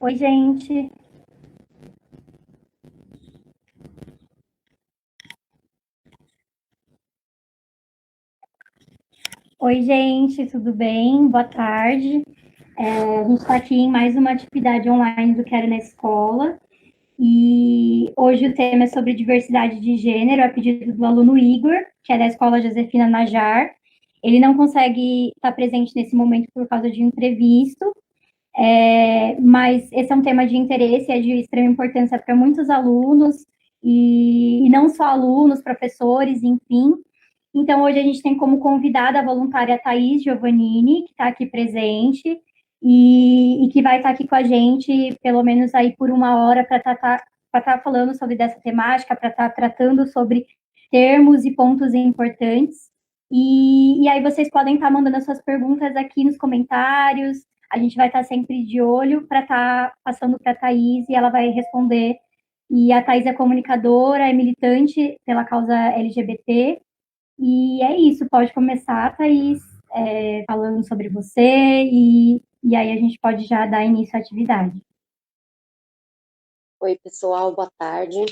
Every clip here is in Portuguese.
Oi, gente. Oi, gente, tudo bem? Boa tarde. A gente está aqui em mais uma atividade online do Quero na Escola. E hoje o tema é sobre diversidade de gênero, a pedido do aluno Igor, que é da Escola Josefina Najar. Ele não consegue estar presente nesse momento por causa de um imprevisto, mas esse é um tema de interesse, é de extrema importância para muitos alunos, e não só alunos, professores, enfim. Então, hoje a gente tem como convidada a voluntária Thaís Giovannini, que está aqui presente, e que vai estar aqui com a gente, pelo menos aí por uma hora, para estar falando sobre dessa temática, para estar tratando sobre termos e pontos importantes. E aí vocês podem estar mandando as suas perguntas aqui nos comentários, a gente vai estar sempre de olho para estar passando para a Thaís e ela vai responder. E a Thaís é comunicadora, é militante pela causa LGBT, e é isso, pode começar, Thaís, falando sobre você, e aí a gente pode já dar início à atividade. Oi, pessoal, boa tarde.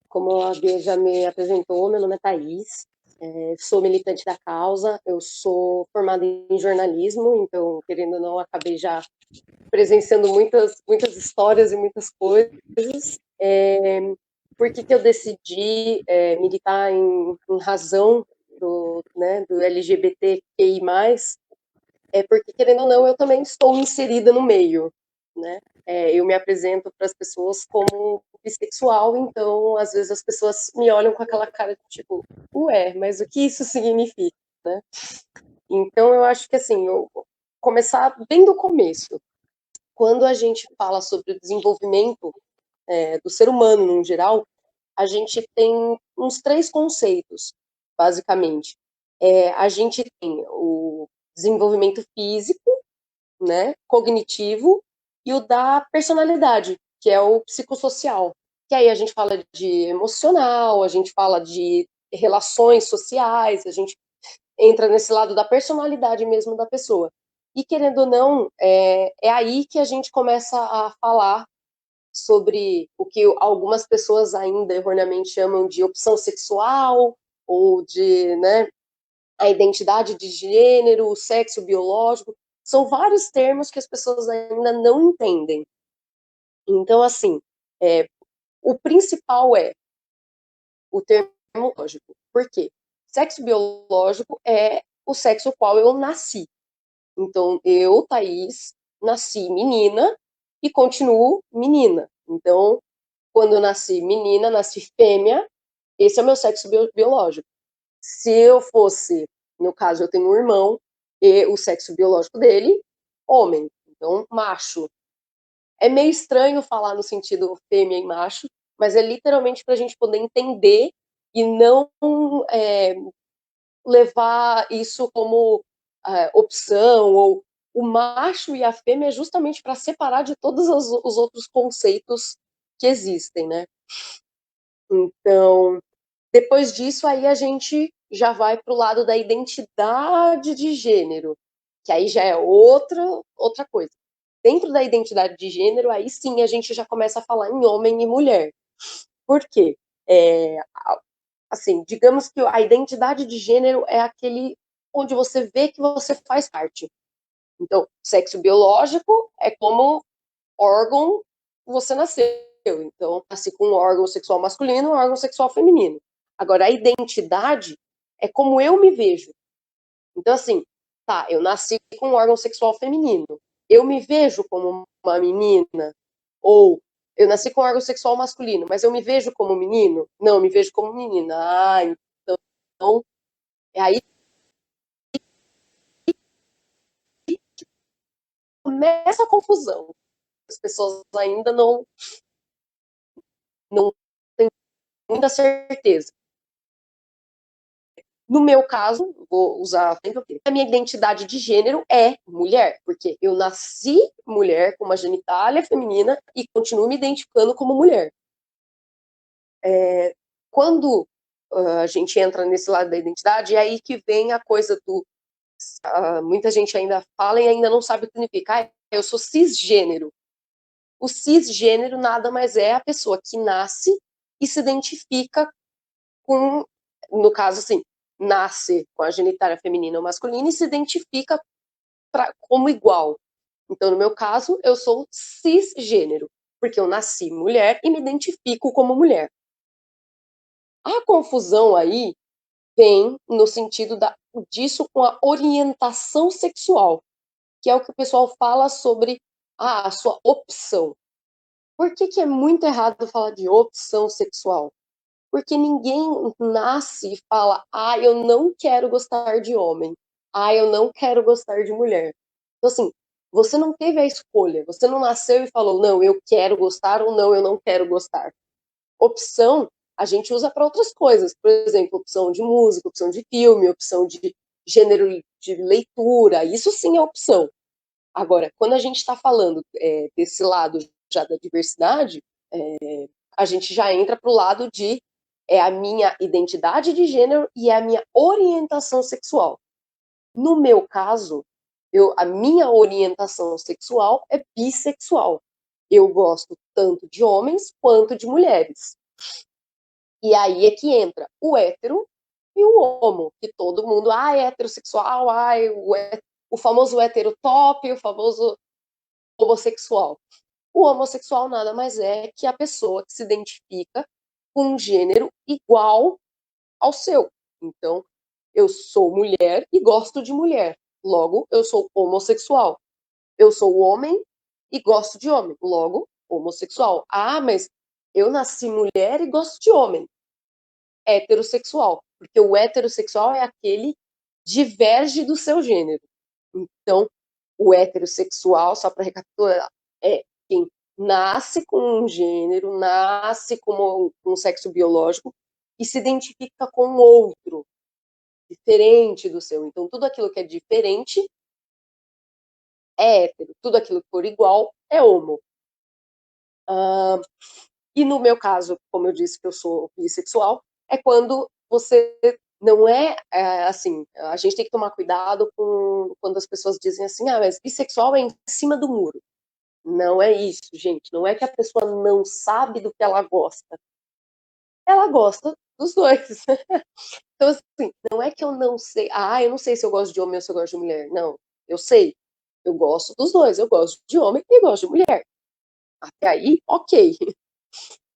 Como a Bia já me apresentou, meu nome é Thaís, sou militante da causa, eu sou formada em jornalismo, então, querendo ou não, acabei já presenciando muitas histórias e muitas coisas. Por que eu decidi militar em razão do LGBTQI+, porque, querendo ou não, eu também estou inserida no meio, né? Eu me apresento para as pessoas como bissexual, então, às vezes, as pessoas me olham com aquela cara de tipo, ué, mas o que isso significa, né? Então, eu acho que, assim, eu vou começar bem do começo. Quando a gente fala sobre o desenvolvimento do ser humano, no geral, a gente tem uns 3 conceitos, basicamente. A gente tem o desenvolvimento físico, né, cognitivo, e o da personalidade, que é o psicossocial. Que aí a gente fala de emocional, a gente fala de relações sociais, a gente entra nesse lado da personalidade mesmo da pessoa. E querendo ou não, é aí que a gente começa a falar sobre o que algumas pessoas ainda erroneamente chamam de opção sexual, ou de, né, a identidade de gênero, o sexo biológico, são vários termos que as pessoas ainda não entendem. Então, assim, o principal é o termo biológico. Por quê? Sexo biológico é o sexo qual eu nasci. Então, eu, Thaís, nasci menina e continuo menina. Então, quando eu nasci menina, nasci fêmea, esse é o meu sexo biológico. Se eu fosse, no caso, eu tenho um irmão, e o sexo biológico dele, homem, então macho. É meio estranho falar no sentido fêmea e macho, mas é literalmente para a gente poder entender e não levar isso como opção, ou o macho e a fêmea é justamente para separar de todos os outros conceitos que existem, né? Então, depois disso, aí a gente já vai para o lado da identidade de gênero, que aí já é outra coisa. Dentro da identidade de gênero, aí sim a gente já começa a falar em homem e mulher. Por quê? Assim, digamos que a identidade de gênero é aquele onde você vê que você faz parte. Então, sexo biológico é como órgão você nasceu. Então, nasci com um órgão sexual masculino, um órgão sexual feminino. Agora, a identidade é como eu me vejo. Então, assim, tá, eu nasci com um órgão sexual feminino. Eu me vejo como uma menina? Ou eu nasci com um órgão sexual masculino, mas eu me vejo como menino? Não, eu me vejo como menina. Ah, então é aí que começa a confusão. As pessoas ainda não têm muita certeza. No meu caso, vou usar sempre a minha identidade de gênero é mulher, porque eu nasci mulher com uma genitália feminina e continuo me identificando como mulher. Quando a gente entra nesse lado da identidade, é aí que vem a coisa do... muita gente ainda fala e ainda não sabe o que significa. Eu sou cisgênero. O cisgênero nada mais é a pessoa que nasce e se identifica com, no caso assim, nasce com a genitália feminina ou masculina e se identifica como igual. Então, no meu caso, eu sou cisgênero, porque eu nasci mulher e me identifico como mulher. A confusão aí vem no sentido disso com a orientação sexual, que é o que o pessoal fala sobre a sua opção. Por que é muito errado falar de opção sexual? Porque ninguém nasce e fala, eu não quero gostar de homem, eu não quero gostar de mulher. Então, assim, você não teve a escolha, você não nasceu e falou, não, eu quero gostar ou não, eu não quero gostar. Opção a gente usa para outras coisas, por exemplo, opção de música, opção de filme, opção de gênero de leitura, isso sim é opção. Agora, quando a gente está falando desse lado já da diversidade, a gente já entra para o lado de a minha identidade de gênero e a minha orientação sexual. No meu caso, a minha orientação sexual é bissexual. Eu gosto tanto de homens quanto de mulheres. E aí é que entra o hétero e o homo, que todo mundo, é heterossexual, o famoso hétero top, o famoso homossexual. O homossexual nada mais é que a pessoa que se identifica com um gênero igual ao seu. Então, eu sou mulher e gosto de mulher. Logo, eu sou homossexual. Eu sou homem e gosto de homem. Logo, homossexual. Mas eu nasci mulher e gosto de homem. Heterossexual. Porque o heterossexual é aquele que diverge do seu gênero. Então, o heterossexual, só para recapitular, é quem nasce com um gênero, nasce com um sexo biológico e se identifica com outro, diferente do seu. Então, tudo aquilo que é diferente é hétero, tudo aquilo que for igual é homo. E no meu caso, como eu disse que eu sou bissexual, é quando você não assim, a gente tem que tomar cuidado quando as pessoas dizem assim, mas bissexual é em cima do muro. Não é isso, gente. Não é que a pessoa não sabe do que ela gosta. Ela gosta dos dois. Então, assim, não é que eu não sei. Eu não sei se eu gosto de homem ou se eu gosto de mulher. Não, eu sei. Eu gosto dos dois. Eu gosto de homem e gosto de mulher. Até aí, ok.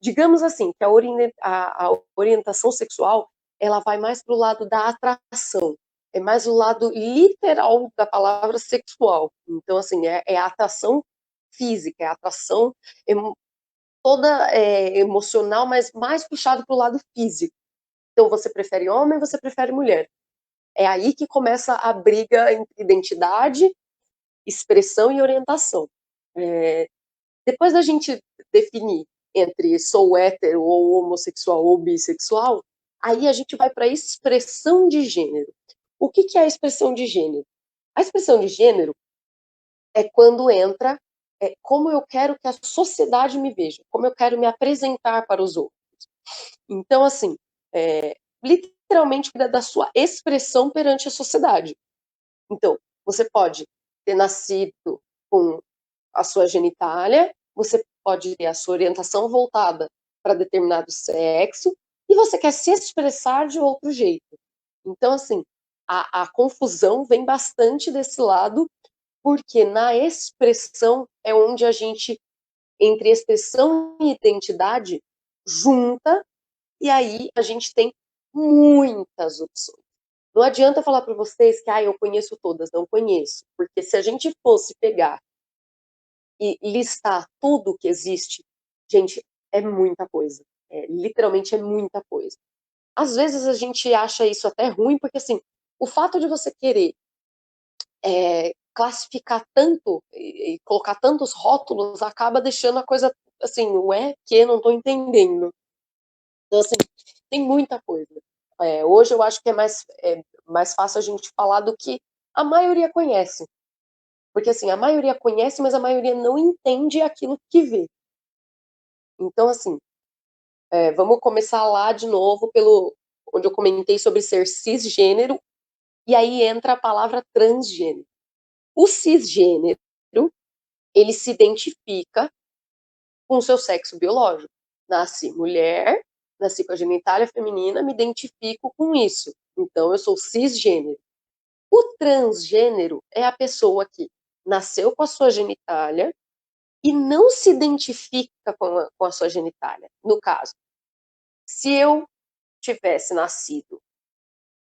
Digamos assim, que a orientação sexual, ela vai mais para o lado da atração. É mais o lado literal da palavra sexual. Então, assim, é a atração física, é a atração toda emocional, mas mais puxado para o lado físico. Então, você prefere homem, você prefere mulher. É aí que começa a briga entre identidade, expressão e orientação. Depois da gente definir entre sou hétero ou homossexual ou bissexual, aí a gente vai para a expressão de gênero. O que é a expressão de gênero? A expressão de gênero é quando entra como eu quero que a sociedade me veja, como eu quero me apresentar para os outros. Então, assim, literalmente cuida da sua expressão perante a sociedade. Então, você pode ter nascido com a sua genitália, você pode ter a sua orientação voltada para determinado sexo, e você quer se expressar de outro jeito. Então, assim, a confusão vem bastante desse lado, porque na expressão é onde a gente, entre expressão e identidade, junta, e aí a gente tem muitas opções. Não adianta falar para vocês que eu conheço todas, não conheço, porque se a gente fosse pegar e listar tudo que existe, gente, é muita coisa. Literalmente é muita coisa. Às vezes a gente acha isso até ruim, porque assim, o fato de você querer classificar tanto e colocar tantos rótulos acaba deixando a coisa assim, que não estou entendendo. Então, assim, tem muita coisa. Hoje eu acho que é mais fácil a gente falar do que a maioria conhece. Porque, assim, a maioria conhece, mas a maioria não entende aquilo que vê. Então, assim, vamos começar lá de novo onde eu comentei sobre ser cisgênero, e aí entra a palavra transgênero. O cisgênero, ele se identifica com o seu sexo biológico. Nasci mulher, nasci com a genitália feminina, me identifico com isso. Então, eu sou cisgênero. O transgênero é a pessoa que nasceu com a sua genitália e não se identifica com a sua genitália. No caso, se eu tivesse nascido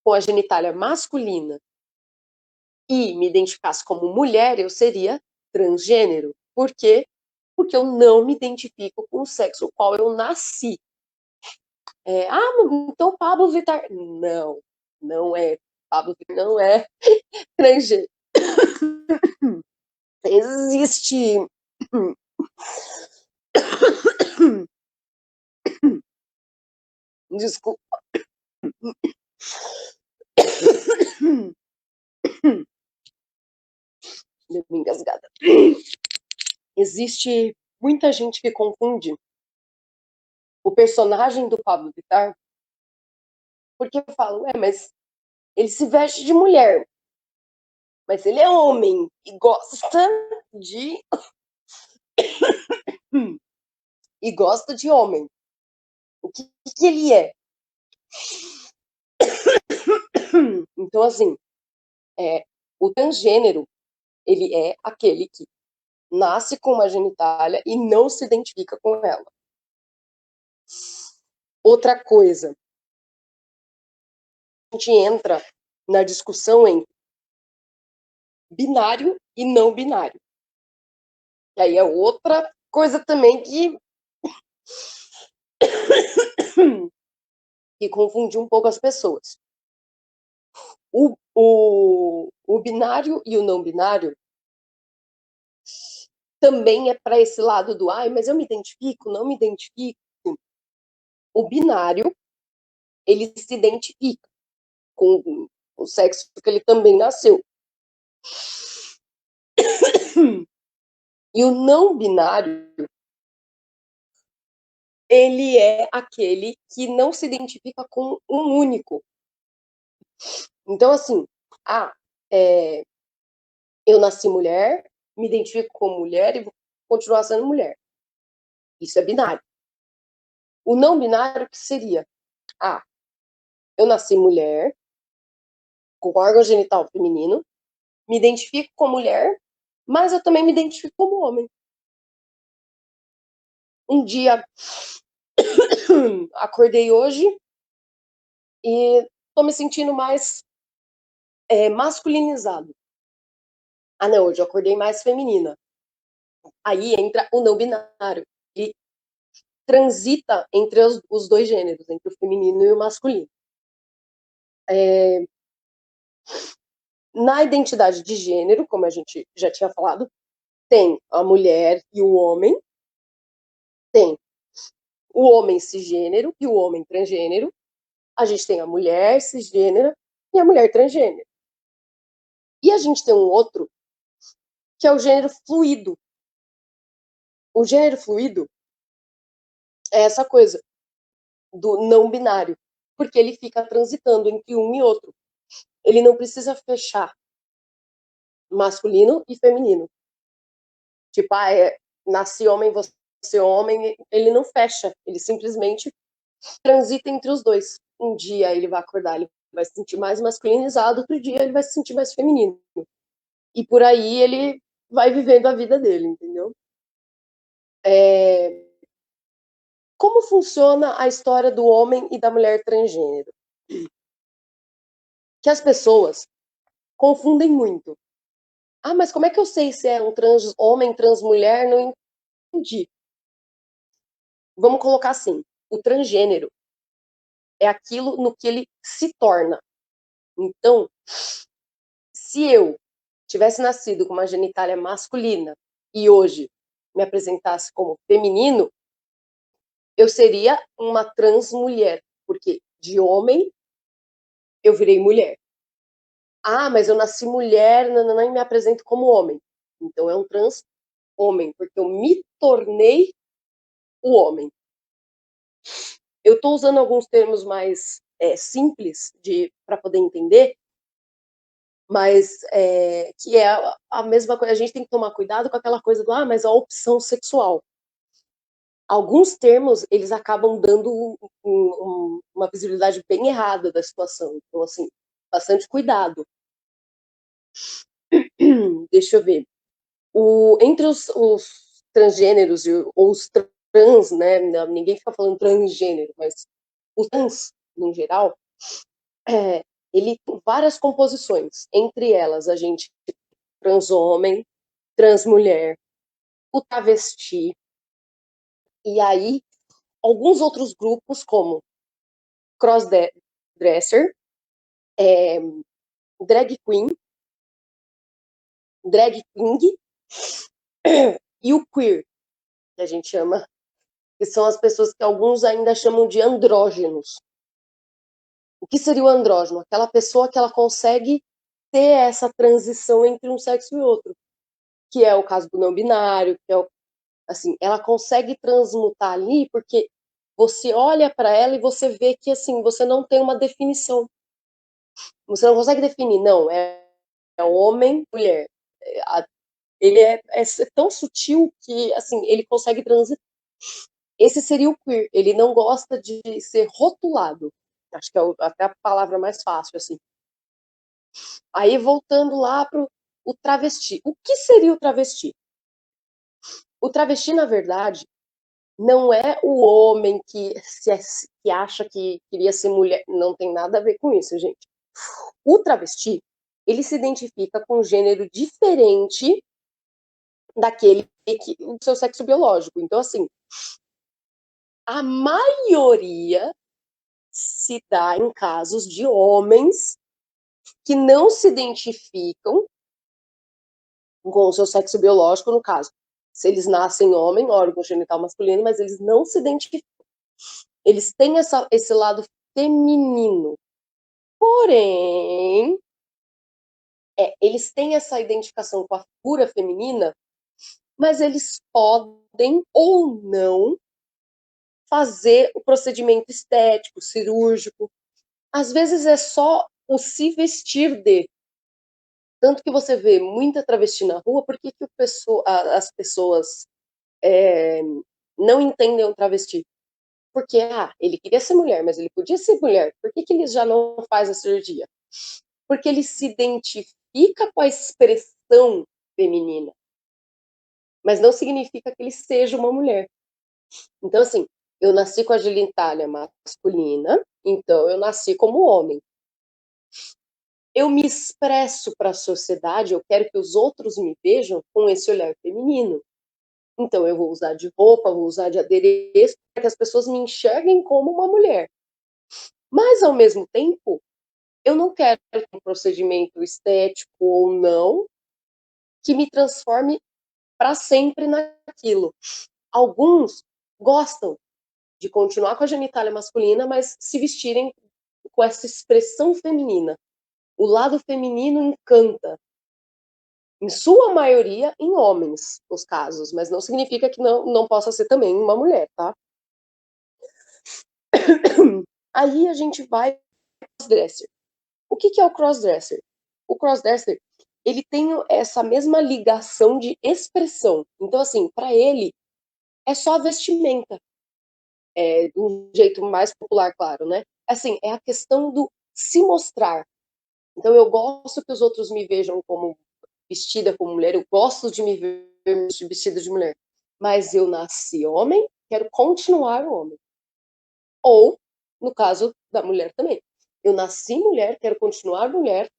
com a genitália masculina e me identificasse como mulher, eu seria transgênero. Por quê? Porque eu não me identifico com o sexo ao qual eu nasci. Então Pablo Vittar... Não, não é. Pablo Vittar não é transgênero. Existe... Desculpa. Deu uma engasgada. Existe muita gente que confunde o personagem do Pablo Vittar, porque eu falo, mas ele se veste de mulher, mas ele é homem e gosta de e gosta de homem. O que ele é? Então, assim, o transgênero, ele é aquele que nasce com uma genitália e não se identifica com ela. Outra coisa, a gente entra na discussão em binário e não binário. E aí é outra coisa também que confunde um pouco as pessoas. O binário e o não binário também é para esse lado do mas eu me identifico, não me identifico. O binário, ele se identifica com o sexo que ele também nasceu. E o não binário, ele é aquele que não se identifica com um único. Então, assim, eu nasci mulher, me identifico como mulher e vou continuar sendo mulher. Isso é binário. O não binário, que seria? Eu nasci mulher, com órgão genital feminino, me identifico como mulher, mas eu também me identifico como homem. Um dia, acordei hoje e tô me sentindo mais masculinizado. Não, hoje eu acordei mais feminina. Aí entra o não binário, que transita entre os dois gêneros, entre o feminino e o masculino. Na identidade de gênero, como a gente já tinha falado, tem a mulher e o homem, tem o homem cisgênero e o homem transgênero, a gente tem a mulher cisgênera e a mulher transgênero. E a gente tem um outro, que é o gênero fluido. O gênero fluido é essa coisa do não binário, porque ele fica transitando entre um e outro. Ele não precisa fechar masculino e feminino. Tipo, nasci homem, você homem, ele não fecha, ele simplesmente transita entre os dois. Um dia ele vai acordar, ele vai se sentir mais masculinizado, outro dia ele vai se sentir mais feminino. E por aí ele vai vivendo a vida dele, entendeu? Como funciona a história do homem e da mulher transgênero? Que as pessoas confundem muito. Mas como é que eu sei se é um trans homem, trans mulher? Não entendi. Vamos colocar assim, o transgênero é aquilo no que ele se torna. Então, se eu tivesse nascido com uma genitália masculina e hoje me apresentasse como feminino, eu seria uma trans mulher, porque de homem eu virei mulher. Mas eu nasci mulher, não, e me apresento como homem. Então é um trans homem, porque eu me tornei o homem. Eu estou usando alguns termos mais simples para poder entender, mas que é a mesma coisa. A gente tem que tomar cuidado com aquela coisa do mas a opção sexual. alguns termos, eles acabam dando uma visibilidade bem errada da situação. Então, assim, bastante cuidado. Deixa eu ver. Entre os transgêneros ou os trans, né? Ninguém fica falando transgênero, mas os trans, no geral, ele tem várias composições. Entre elas, a gente trans homem, trans mulher, o travesti, e aí alguns outros grupos, como crossdresser, drag queen, drag king e o queer, que a gente chama, que são as pessoas que alguns ainda chamam de andrógenos. O que seria o andrógeno? Aquela pessoa que ela consegue ter essa transição entre um sexo e outro, que é o caso do não binário, que é assim, ela consegue transmutar ali porque você olha para ela e você vê que assim, você não tem uma definição. Você não consegue definir, não, é homem, mulher. Ele é tão sutil que assim, ele consegue transitar. Esse seria o queer. Ele não gosta de ser rotulado. Acho que é até a palavra mais fácil, assim. Aí, voltando lá para o travesti. O que seria o travesti? O travesti, na verdade, não é o homem que acha que queria ser mulher. Não tem nada a ver com isso, gente. O travesti, ele se identifica com um gênero diferente daquele do seu sexo biológico. Então, assim, a maioria se dá em casos de homens que não se identificam com o seu sexo biológico, no caso. Se eles nascem homem, órgão genital masculino, mas eles não se identificam. Eles têm esse lado feminino. Porém, eles têm essa identificação com a figura feminina, mas eles podem ou não fazer o procedimento estético, cirúrgico. Às vezes é só o se vestir de. Tanto que você vê muita travesti na rua, por que as pessoas não entendem o travesti? Porque, ele queria ser mulher, mas ele podia ser mulher. Por que ele já não faz a cirurgia? Porque ele se identifica com a expressão feminina, mas não significa que ele seja uma mulher. Então, assim, eu nasci com a genitália masculina, então eu nasci como homem. Eu me expresso para a sociedade, eu quero que os outros me vejam com esse olhar feminino. Então, eu vou usar de roupa, vou usar de adereço, para que as pessoas me enxerguem como uma mulher. Mas, ao mesmo tempo, eu não quero um procedimento estético ou não que me transforme para sempre naquilo. Alguns gostam de continuar com a genitália masculina, mas se vestirem com essa expressão feminina. O lado feminino encanta. Em sua maioria, em homens, os casos, mas não significa que não possa ser também uma mulher, tá? Aí a gente vai para o crossdresser. O que é o crossdresser? O crossdresser, ele tem essa mesma ligação de expressão. Então, assim, para ele, é só a vestimenta. De um jeito mais popular, claro, né? Assim, é a questão do se mostrar. Então, eu gosto que os outros me vejam como vestida como mulher, eu gosto de me ver vestida de mulher, mas eu nasci homem, quero continuar homem. Ou, no caso da mulher também, eu nasci mulher, quero continuar mulher,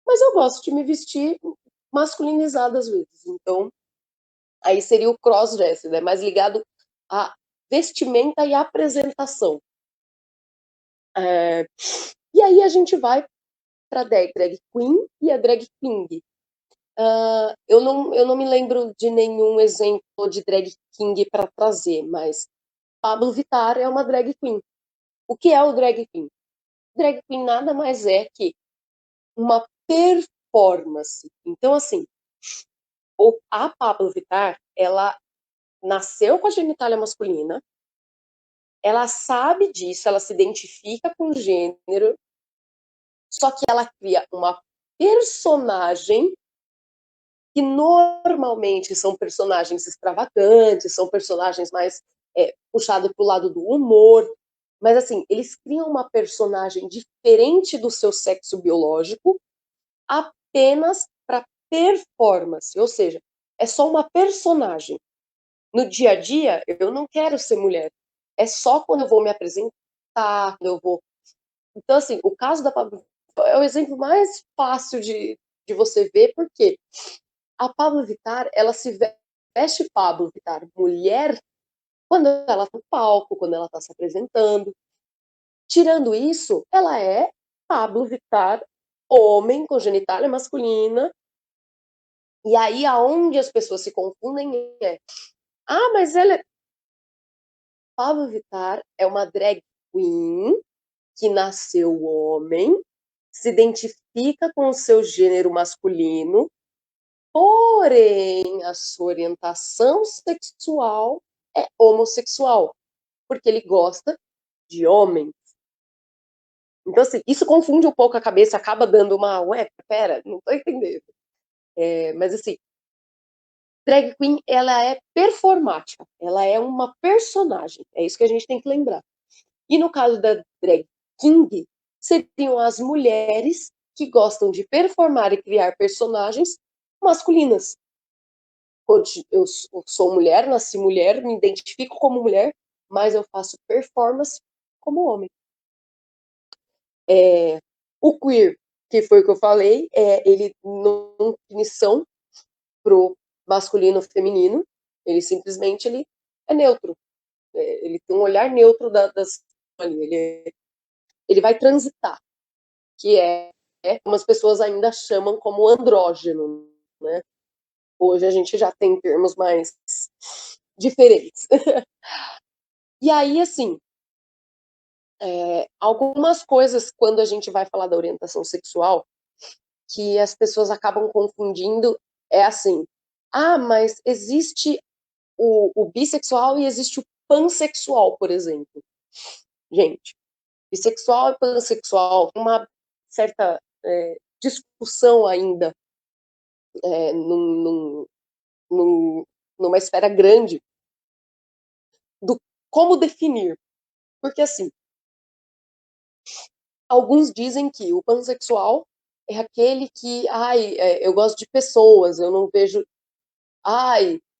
mas eu gosto de me vestir masculinizada às vezes. Então, aí seria o crossdresser, né? Mais ligado à vestimenta e apresentação. E aí a gente vai para a drag queen e a drag king. Eu não me lembro de nenhum exemplo de drag king para trazer, mas Pablo Vittar é uma drag queen. O que é o drag queen? Drag queen nada mais é que uma performance. Então, assim, a Pablo Vittar, ela nasceu com a genitália masculina, ela sabe disso, ela se identifica com o gênero, só que ela cria uma personagem que normalmente são personagens extravagantes, são personagens mais puxado para o lado do humor, mas assim, eles criam uma personagem diferente do seu sexo biológico apenas para performance, ou seja, é só uma personagem. No dia a dia, eu não quero ser mulher. É só quando eu vou me apresentar, quando eu vou. Então, assim, o caso da Pablo é o exemplo mais fácil de você ver, porque a Pablo Vittar, ela se veste Pablo Vittar mulher quando ela está no palco, quando ela está se apresentando. Tirando isso, ela é Pablo Vittar, homem com genitália masculina. E aí, aonde as pessoas se confundem é: mas ela é. Pablo Vittar é uma drag queen que nasceu homem, se identifica com o seu gênero masculino, porém a sua orientação sexual é homossexual, porque ele gosta de homem. Então, assim, isso confunde um pouco a cabeça, acaba dando uma, pera, não tô entendendo. Mas, assim, drag queen, ela é performática, ela é uma personagem, é isso que a gente tem que lembrar. E no caso da drag king, seriam as mulheres que gostam de performar e criar personagens masculinas. Eu sou mulher, nasci mulher, me identifico como mulher, mas eu faço performance como homem. O queer, que foi o que eu falei, ele não tem definição pro masculino ou feminino, ele simplesmente é neutro. Ele tem um olhar neutro das. Ele vai transitar, que como as pessoas ainda chamam como andrógeno, né? Hoje a gente já tem termos mais diferentes. E aí, assim, algumas coisas, quando a gente vai falar da orientação sexual, que as pessoas acabam confundindo, é assim: mas existe o bissexual e existe o pansexual, por exemplo. Gente, bissexual e pansexual, uma certa discussão ainda numa esfera grande do como definir. Porque, assim, alguns dizem que o pansexual é aquele que, eu gosto de pessoas, eu não vejo.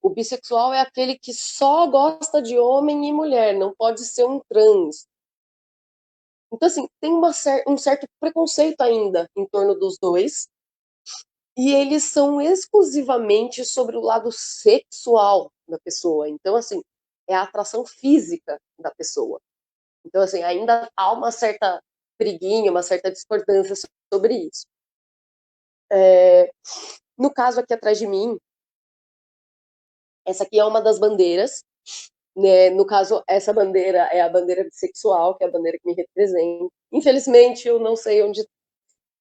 O bissexual é aquele que só gosta de homem e mulher, não pode ser um trans. Então, assim, tem um certo preconceito ainda em torno dos dois, e eles são exclusivamente sobre o lado sexual da pessoa. Então, assim, é a atração física da pessoa. Então, assim, ainda há uma certa briguinha, uma certa discordância sobre isso. No caso aqui atrás de mim, essa aqui é uma das bandeiras, né? No caso, essa bandeira é a bandeira bissexual, que é a bandeira que me representa. Infelizmente, eu não sei onde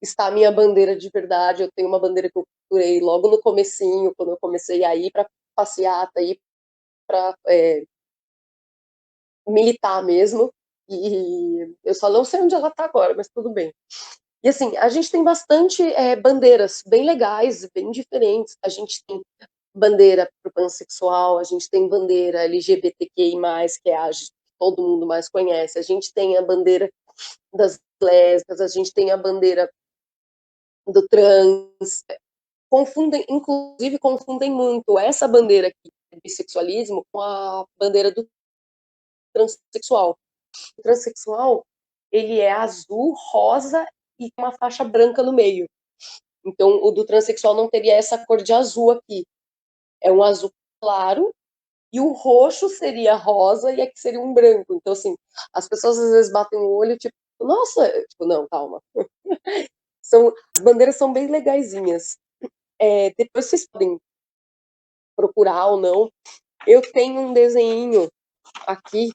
está a minha bandeira de verdade. Eu tenho uma bandeira que eu procurei logo no comecinho, quando eu comecei a ir para passeata, ir para militar mesmo. E eu só não sei onde ela está agora, mas tudo bem. E assim, a gente tem bastante bandeiras bem legais, bem diferentes. A gente tem bandeira para o pansexual, a gente tem bandeira LGBTQI+, que é a que todo mundo mais conhece. A gente tem a bandeira das lésbicas, a gente tem a bandeira do trans. Inclusive confundem muito essa bandeira aqui, do bissexualismo, com a bandeira do transexual. O transexual, ele é azul, rosa e com uma faixa branca no meio. Então, o do transexual não teria essa cor de azul aqui. É um azul claro, e o roxo seria rosa e aqui seria um branco. Então, assim, as pessoas às vezes batem o olho, tipo, nossa, tipo, não, calma. As bandeiras são bem legaisinhas. Depois vocês podem procurar ou não. Eu tenho um desenho aqui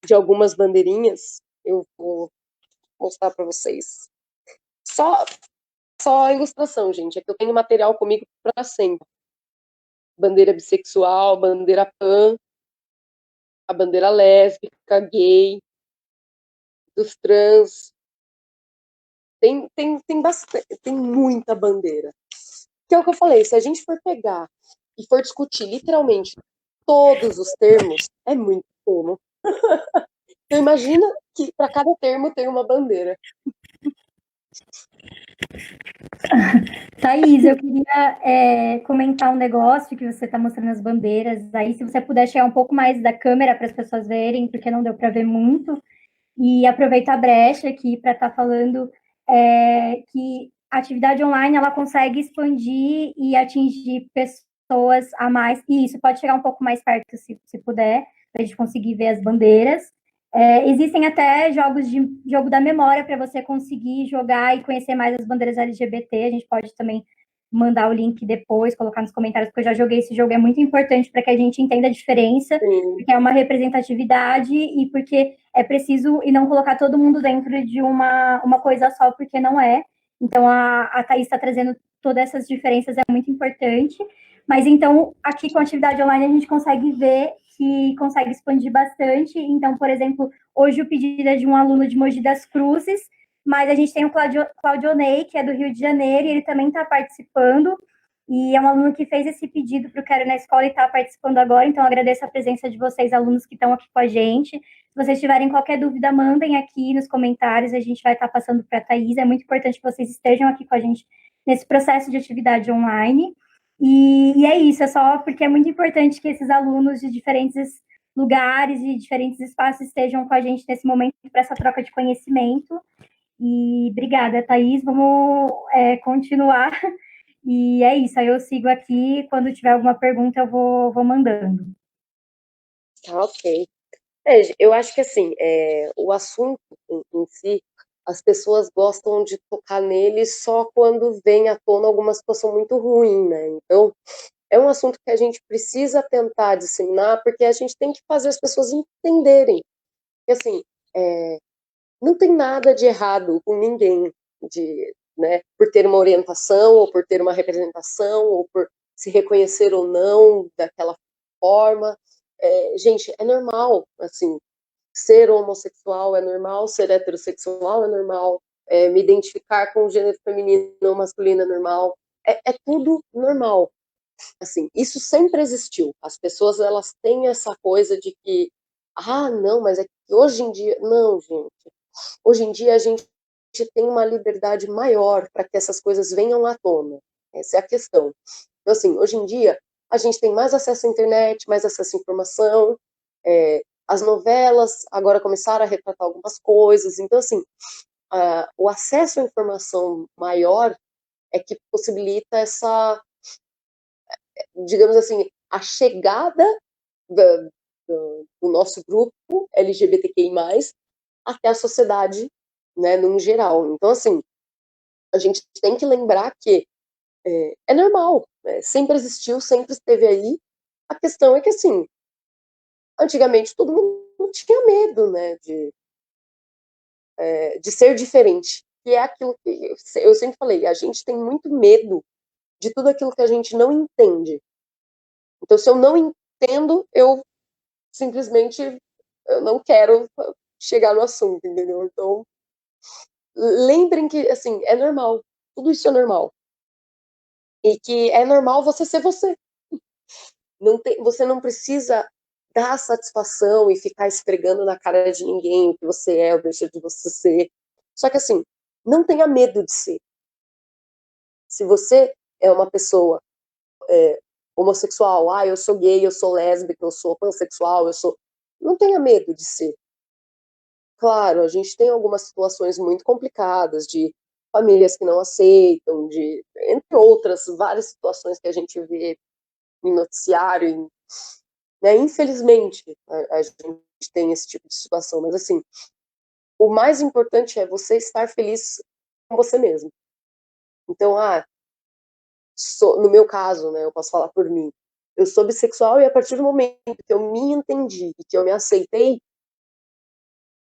de algumas bandeirinhas. Eu vou mostrar para vocês. Só a ilustração, gente. É que eu tenho material comigo para sempre. Bandeira bissexual, bandeira pan, a bandeira lésbica, gay, dos trans. Tem bastante, tem muita bandeira. Que é o que eu falei, se a gente for pegar e for discutir literalmente todos os termos, é muito termo. Então imagina que para cada termo tem uma bandeira. Thaís, eu queria comentar um negócio que você está mostrando as bandeiras. Aí, se você puder chegar um pouco mais da câmera para as pessoas verem, porque não deu para ver muito. E aproveito a brecha aqui para estar falando que a atividade online ela consegue expandir e atingir pessoas a mais. E isso pode chegar um pouco mais perto, se puder, para a gente conseguir ver as bandeiras. Existem até jogos de jogo da memória para você conseguir jogar e conhecer mais as bandeiras LGBT. A gente pode também mandar o link depois, colocar nos comentários, porque eu já joguei esse jogo, é muito importante para que a gente entenda a diferença, Sim. porque é uma representatividade e porque é preciso e não colocar todo mundo dentro de uma coisa só, porque não é. Então, a Thaís está trazendo todas essas diferenças, é muito importante. Mas, então, aqui com a atividade online, a gente consegue ver que consegue expandir bastante. Então, por exemplo, hoje o pedido é de um aluno de Mogi das Cruzes, mas a gente tem o Claudionei, que é do Rio de Janeiro, e ele também está participando. E é um aluno que fez esse pedido para o Quero na Escola e está participando agora. Então, agradeço a presença de vocês, alunos que estão aqui com a gente. Se vocês tiverem qualquer dúvida, mandem aqui nos comentários. A gente vai estar passando para a Thaís. É muito importante que vocês estejam aqui com a gente nesse processo de atividade online. E é isso, é só porque é muito importante que esses alunos de diferentes lugares e diferentes espaços estejam com a gente nesse momento para essa troca de conhecimento. E obrigada, Thaís. Vamos continuar. E é isso, aí eu sigo aqui. Quando tiver alguma pergunta, eu vou mandando. Tá, ok. Eu acho que assim, o assunto em si, as pessoas gostam de tocar nele só quando vem à tona alguma situação muito ruim, né? Então, é um assunto que a gente precisa tentar disseminar, porque a gente tem que fazer as pessoas entenderem que, assim, não tem nada de errado com ninguém, né, por ter uma orientação, ou por ter uma representação, ou por se reconhecer ou não daquela forma. Gente, é normal, assim, ser homossexual é normal, ser heterossexual é normal, me identificar com o gênero feminino ou masculino é normal, é tudo normal. Assim, isso sempre existiu. As pessoas, elas têm essa coisa de que, não, mas é que hoje em dia, não, gente. Hoje em dia a gente tem uma liberdade maior para que essas coisas venham à tona. Essa é a questão. Então, assim, hoje em dia a gente tem mais acesso à internet, mais acesso à informação, as novelas agora começaram a retratar algumas coisas. Então, assim, o acesso à informação maior é que possibilita essa, digamos assim, a chegada do nosso grupo LGBTQI+, até a sociedade, né, num geral. Então, assim, a gente tem que lembrar que é normal, né? Sempre existiu, sempre esteve aí. A questão é que, assim, antigamente todo mundo tinha medo, né, de ser diferente, que é aquilo que eu sempre falei, a gente tem muito medo de tudo aquilo que a gente não entende. Então, se eu não entendo, eu simplesmente eu não quero chegar no assunto, entendeu? Então, lembrem que, assim, é normal. Tudo isso é normal. E que é normal você ser você. Você não precisa dar satisfação e ficar esfregando na cara de ninguém o que você é ou deixa de você ser. Só que, assim, não tenha medo de ser. Se você é uma pessoa homossexual, eu sou gay, eu sou lésbica, eu sou pansexual, eu sou... Não tenha medo de ser. Claro, a gente tem algumas situações muito complicadas de famílias que não aceitam, entre outras, várias situações que a gente vê em noticiário, né? Infelizmente, a gente tem esse tipo de situação, mas assim, o mais importante é você estar feliz com você mesmo. Então, no meu caso, né, eu posso falar por mim, eu sou bissexual e a partir do momento que eu me entendi e que eu me aceitei,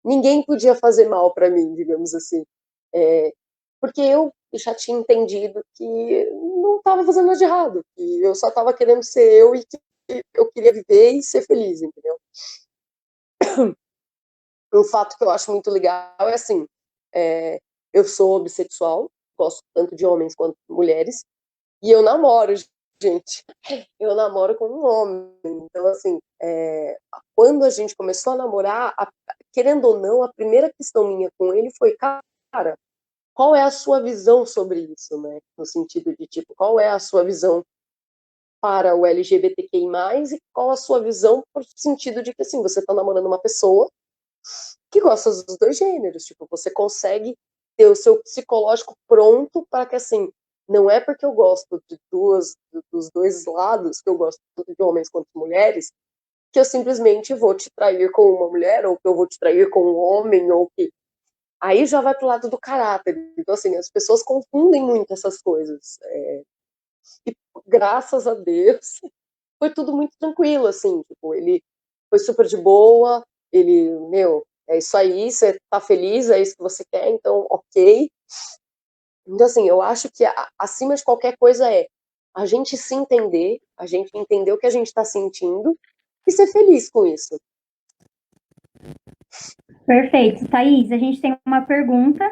ninguém podia fazer mal para mim, digamos assim. Porque eu já tinha entendido que não estava fazendo nada de errado, que eu só estava querendo ser eu e que eu queria viver e ser feliz, entendeu? Um fato que eu acho muito legal é assim, eu sou bissexual, gosto tanto de homens quanto de mulheres, e eu namoro, gente, eu namoro com um homem. Então, assim, quando a gente começou a namorar, querendo ou não, a primeira questão minha com ele foi, cara, qual é a sua visão sobre isso, né? No sentido de, tipo, qual é a sua visão para o LGBTQI+, e qual a sua visão no sentido de que, assim, você está namorando uma pessoa que gosta dos dois gêneros, tipo, você consegue ter o seu psicológico pronto para que, assim, não é porque eu gosto dos dois lados, que eu gosto tanto de homens quanto de mulheres, que eu simplesmente vou te trair com uma mulher, ou que eu vou te trair com um homem, ou que... Aí já vai pro lado do caráter. Então, assim, as pessoas confundem muito essas coisas. E, graças a Deus, foi tudo muito tranquilo, assim, tipo, ele foi super de boa, ele, meu, é isso aí, você tá feliz, é isso que você quer, então, ok. Então, assim, eu acho que acima de qualquer coisa é a gente se entender, a gente entender o que a gente tá sentindo e ser feliz com isso. Perfeito. Thaís, a gente tem uma pergunta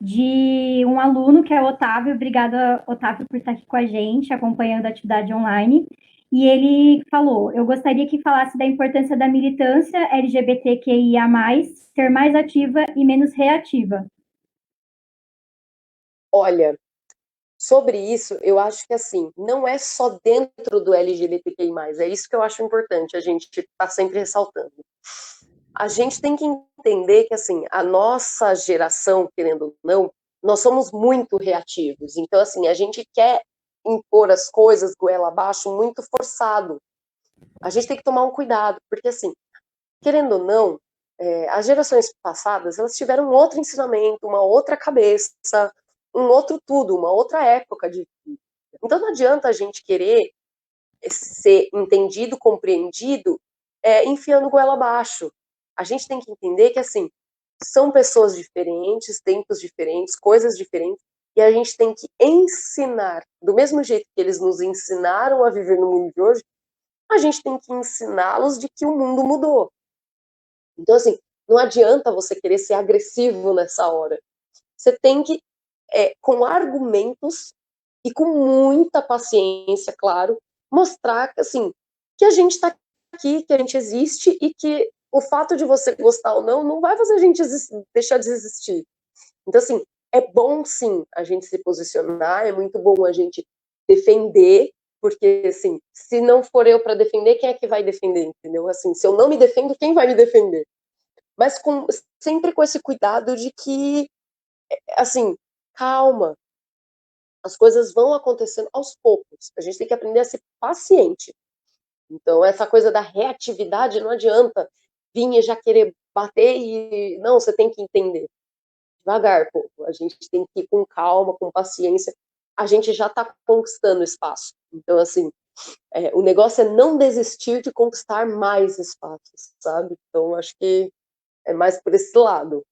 de um aluno que é o Otávio. Obrigada, Otávio, por estar aqui com a gente, acompanhando a atividade online. E ele falou: eu gostaria que falasse da importância da militância LGBTQIA+, ser mais ativa e menos reativa. Olha, sobre isso, eu acho que, assim, não é só dentro do LGBTQI+, é isso que eu acho importante, a gente tá sempre ressaltando. A gente tem que entender que, assim, a nossa geração, querendo ou não, nós somos muito reativos. Então, assim, a gente quer impor as coisas goela abaixo muito forçado. A gente tem que tomar um cuidado, porque, assim, querendo ou não, as gerações passadas, elas tiveram um outro ensinamento, uma outra cabeça, um outro tudo, uma outra época de vida. Então, não adianta a gente querer ser entendido, compreendido, enfiando goela abaixo. A gente tem que entender que, assim, são pessoas diferentes, tempos diferentes, coisas diferentes, e a gente tem que ensinar, do mesmo jeito que eles nos ensinaram a viver no mundo de hoje, a gente tem que ensiná-los de que o mundo mudou. Então, assim, não adianta você querer ser agressivo nessa hora. Você tem que, com argumentos e com muita paciência, claro, mostrar assim, que a gente está aqui, que a gente existe e que o fato de você gostar ou não vai fazer a gente deixar de existir. Então, assim, é bom sim a gente se posicionar, é muito bom a gente defender, porque, assim, se não for eu para defender, quem é que vai defender, entendeu? Assim, se eu não me defendo, quem vai me defender? Mas sempre com esse cuidado de que, assim, calma, as coisas vão acontecendo aos poucos. A gente tem que aprender a ser paciente. Então, essa coisa da reatividade não adianta vir e já querer bater e... Não, você tem que entender. Devagar, pô. A gente tem que ir com calma, com paciência. A gente já está conquistando espaço. Então, assim, o negócio é não desistir de conquistar mais espaços, sabe? Então, acho que é mais por esse lado.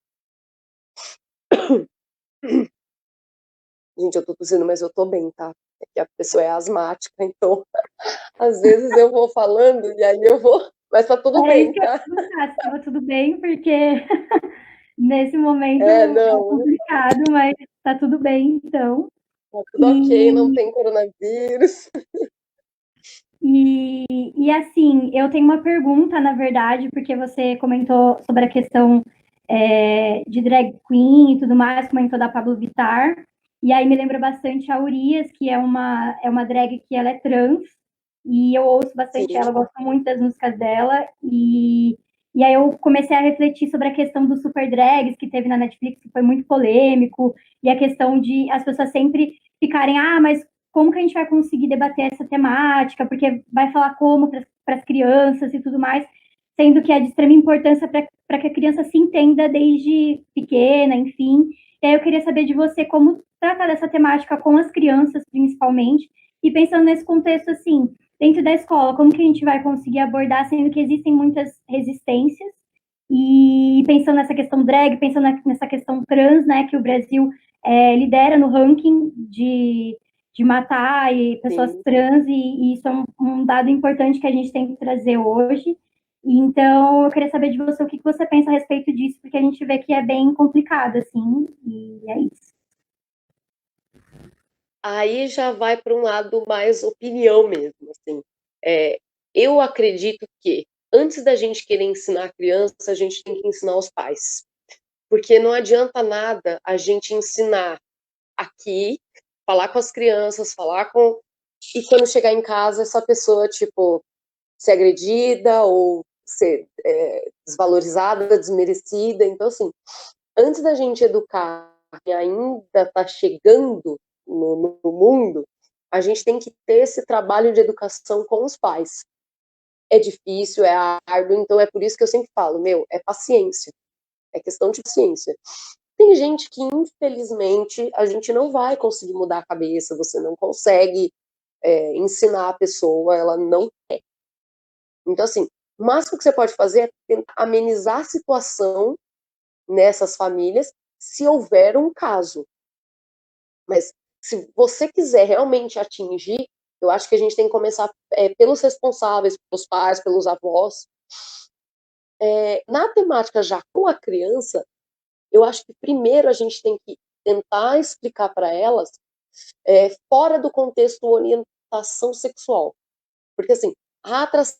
Gente, eu tô tossindo, mas eu tô bem, tá? É que a pessoa é asmática, então às vezes eu vou falando e aí eu vou, mas tá tudo É isso bem, que eu ia tá? perguntar, se estava tudo bem, porque nesse momento é Não, complicado, mas está tudo bem, então. tá tudo ok, não E, tem coronavírus. e assim, eu tenho uma pergunta, na verdade, porque você comentou sobre a questão de drag queen e tudo mais, comentou da Pablo Vittar, e aí me lembra bastante a Urias, que é uma drag que ela é trans, e eu ouço bastante ela, Sim, gosto muito das músicas dela, e aí eu comecei a refletir sobre a questão dos super drags que teve na Netflix, que foi muito polêmico, e a questão de as pessoas sempre ficarem, mas como que a gente vai conseguir debater essa temática, porque vai falar como para as crianças e tudo mais, sendo que é de extrema importância para que a criança se entenda desde pequena, enfim. E aí eu queria saber de você como tratar dessa temática com as crianças, principalmente, e pensando nesse contexto, assim, dentro da escola, como que a gente vai conseguir abordar, sendo que existem muitas resistências, e pensando nessa questão drag, pensando nessa questão trans, né, que o Brasil lidera no ranking de matar pessoas sim. trans, e isso é um dado importante que a gente tem que trazer hoje. Então, eu queria saber de você o que você pensa a respeito disso, porque a gente vê que é bem complicado, assim, e é isso. aí já vai para um lado mais opinião mesmo, assim. Eu acredito que antes da gente querer ensinar a criança, a gente tem que ensinar os pais. Porque não adianta nada a gente ensinar aqui, falar com as crianças, falar com. E quando chegar em casa, essa pessoa, tipo, ser agredida ou ser desvalorizada, desmerecida. Então, assim, antes da gente educar e ainda está chegando no mundo, a gente tem que ter esse trabalho de educação com os pais. É difícil, é árduo, então é por isso que eu sempre falo, meu, é paciência, é questão de paciência. Tem gente que, infelizmente, a gente não vai conseguir mudar a cabeça, você não consegue ensinar a pessoa, ela não quer. Então, assim, o máximo que você pode fazer é tentar amenizar a situação nessas famílias, se houver um caso. Mas se você quiser realmente atingir, eu acho que a gente tem que começar pelos responsáveis, pelos pais, pelos avós. Na temática já com a criança, eu acho que primeiro a gente tem que tentar explicar para elas fora do contexto orientação sexual. Porque, assim, a atração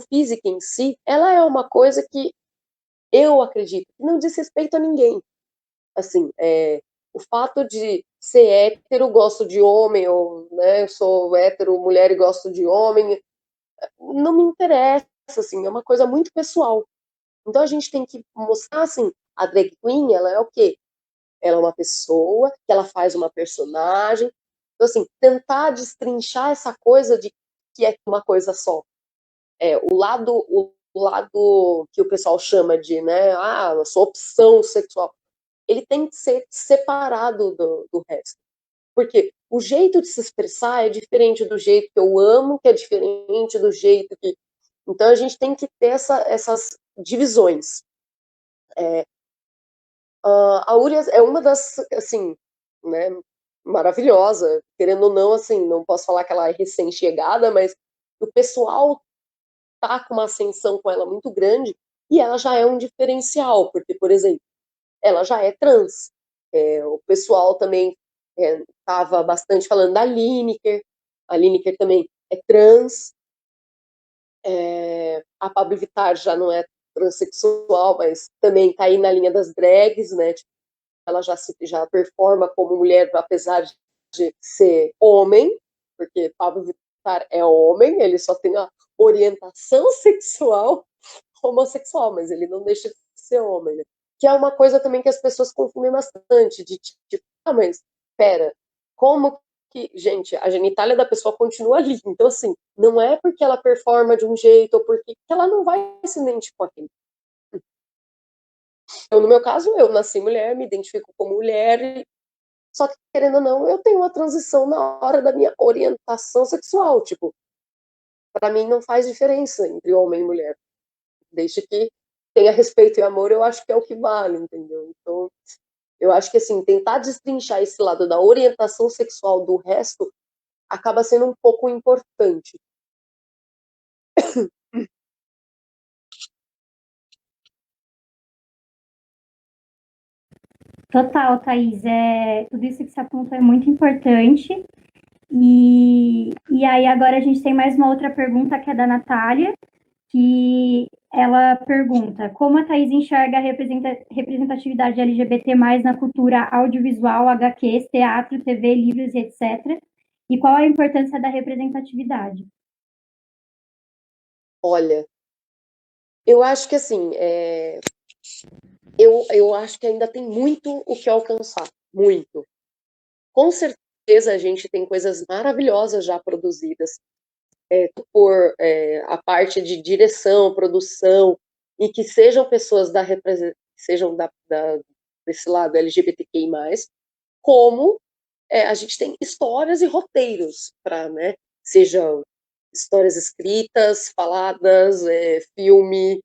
física em si, ela é uma coisa que eu acredito que não diz respeito a ninguém. Assim, o fato de ser hétero, gosto de homem, ou né, eu sou hétero, mulher e gosto de homem, não me interessa, assim, é uma coisa muito pessoal. Então a gente tem que mostrar, assim, a drag queen, ela é o quê? Ela é uma pessoa, que ela faz uma personagem. Então, assim, tentar destrinchar essa coisa de que é uma coisa só. O lado que o pessoal chama de, né, a sua opção sexual, ele tem que ser separado do resto. Porque o jeito de se expressar é diferente do jeito que eu amo, que é diferente do jeito que. Então a gente tem que ter essas divisões. A Úria é uma das, assim, né, maravilhosa, querendo ou não, assim, não posso falar que ela é recém-chegada, mas o pessoal tá com uma ascensão com ela muito grande e ela já é um diferencial, porque, por exemplo, ela já é trans. O pessoal também estava bastante falando da Lineker, a Lineker também é trans, a Pablo Vittar já não é transexual, mas também está aí na linha das drags, né? Tipo, ela já performa como mulher, apesar de ser homem, porque Pablo Vittar é homem, ele só tem a orientação sexual homossexual, mas ele não deixa de ser homem, né? Que é uma coisa também que as pessoas confundem bastante, de tipo, mas pera, como que, gente, a genitália da pessoa continua ali, então assim, não é porque ela performa de um jeito ou porque ela não vai se identificar com aquilo. No meu caso, eu nasci mulher, me identifico como mulher, só que, querendo ou não, eu tenho uma transição na hora da minha orientação sexual, tipo, para mim não faz diferença entre homem e mulher, desde que tenha respeito e amor, eu acho que é o que vale, entendeu? Então, eu acho que, assim, tentar destrinchar esse lado da orientação sexual do resto acaba sendo um pouco importante. Total, Thaís. Tudo isso que você apontou é muito importante. E aí agora a gente tem mais uma outra pergunta que é da Natália, que ela pergunta como a Thaís enxerga a representatividade LGBT+, na cultura audiovisual, HQs, teatro, TV, livros, etc. E qual a importância da representatividade? Olha, eu acho que, assim, eu acho que ainda tem muito o que alcançar, muito. Com certeza a gente tem coisas maravilhosas já produzidas por a parte de direção, produção, e que sejam pessoas sejam desse lado LGBTQI+, como a gente tem histórias e roteiros para, né, sejam histórias escritas, faladas, filme.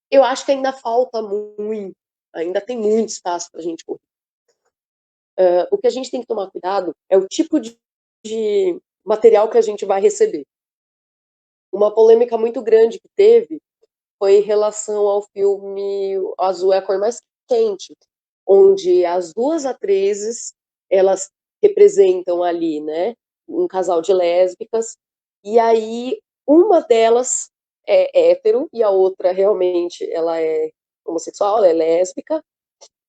Eu acho que ainda falta muito, ainda tem muito espaço para a gente correr. O que a gente tem que tomar cuidado é o tipo de material que a gente vai receber. Uma polêmica muito grande que teve foi em relação ao filme Azul é a Cor Mais Quente, onde as duas atrizes, elas representam ali, né, um casal de lésbicas, e aí uma delas é hétero e a outra realmente ela é homossexual, ela é lésbica,